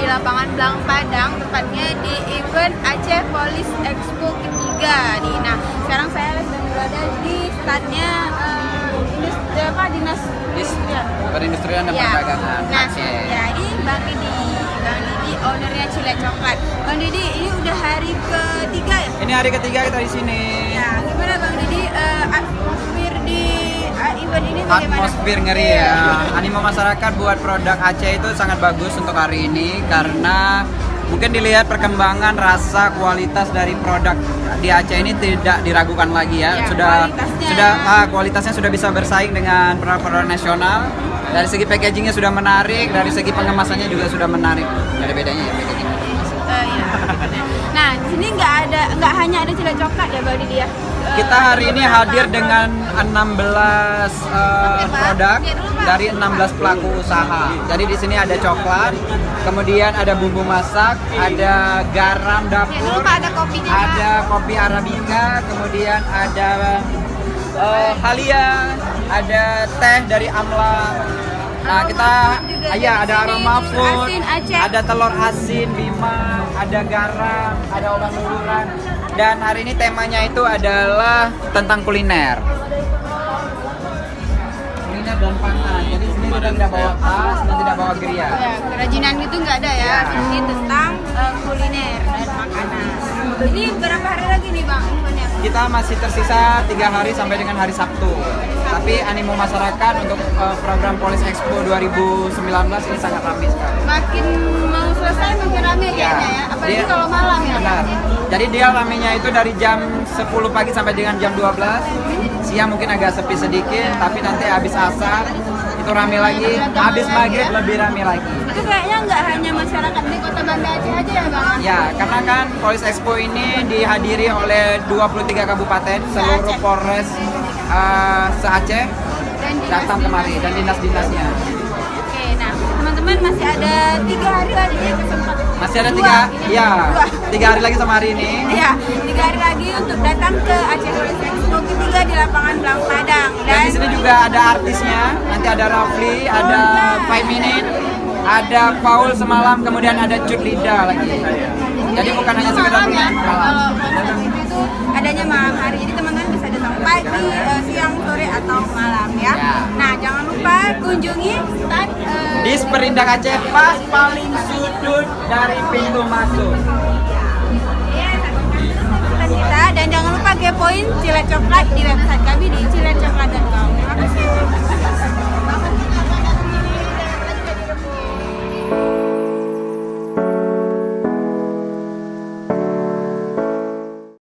lapangan Blang Padang, tepatnya di event Aceh Police Expo ketiga nih. Nah, sekarang saya sedang berada di standnya Dinas Perindustrian dan Perdagangan Aceh. Ya, ini Bang Didi, ownernya Cile Coklat. Bang Didi, ini udah hari ketiga ya? Ini hari ketiga kita di sini. Ya, gimana Bang Didi, atmosfer di event ini bagaimana? Atmosfer ngeri ya. Animo masyarakat buat produk Aceh itu sangat bagus untuk hari ini karena mungkin dilihat perkembangan rasa kualitas dari produk di Aceh ini tidak diragukan lagi ya. Kualitasnya sudah bisa bersaing dengan produk-produk nasional. Dari segi packagingnya sudah menarik, dari segi pengemasannya juga sudah menarik. Ada bedanya ya packaging. Nah, di sini nggak hanya ada Cile Coklat ya Bang Didi ya. Kita hari ini hadir dengan 16 produk dari 16 pelaku usaha. Jadi di sini ada coklat, kemudian ada bumbu masak, ada garam dapur, ada kopi arabica, kemudian ada halia, ada teh dari Amla. Nah, ada aroma food, ada telur asin, bima, ada garam, ada obat luluran. Dan hari ini temanya itu adalah tentang kuliner. Kuliner dan pangan. Jadi sini kita tidak bawa tas dan tidak bawa geria. Ya, kerajinan itu nggak ada ya. Ini tentang kuliner dan makanan. Ini berapa hari lagi nih Bang eventnya? Kita masih tersisa 3 hari sampai dengan hari Sabtu. Tapi animo masyarakat untuk program Police Expo 2019 ini sangat ramai sekali. Makin mau selesai makin ramai kayaknya ya. Apalagi kalau malam ya. Benar. Jadi dia ramenya itu dari jam 10 pagi sampai dengan jam 12. Siang mungkin agak sepi sedikit, tapi nanti habis asar itu rame lagi, habis maghrib lebih rame lagi. Itu kayaknya nggak hanya masyarakat di Kota Banda Aceh aja ya Bang? Ya, karena kan Police Expo ini dihadiri oleh 23 kabupaten, seluruh Polres se-Aceh datang kemari dan dinas-dinasnya. Oke, nah teman-teman masih ada 3 hari lagi kesempatan. Masih ada 3 hari lagi sama hari ini. Ya, 3 hari lagi untuk datang ke Aceh Police Expo ketiga di lapangan Blang Padang. Dan di sini juga ada artisnya, nanti ada Rafli, ada 5 Minute, ada Paul semalam, kemudian ada Cut Lida lagi. Jadi bukan hanya sekedar ya. malam. Kalau itu adanya malam hari, jadi teman-teman bisa datang pagi, siang, sore atau malam ya. Nah, jangan lupa kunjungi stand di Perindak Aceh pas paling sudut dari pintu masuk. Kita dan jangan lupa kepoin Cile Coklat di website kami di Cile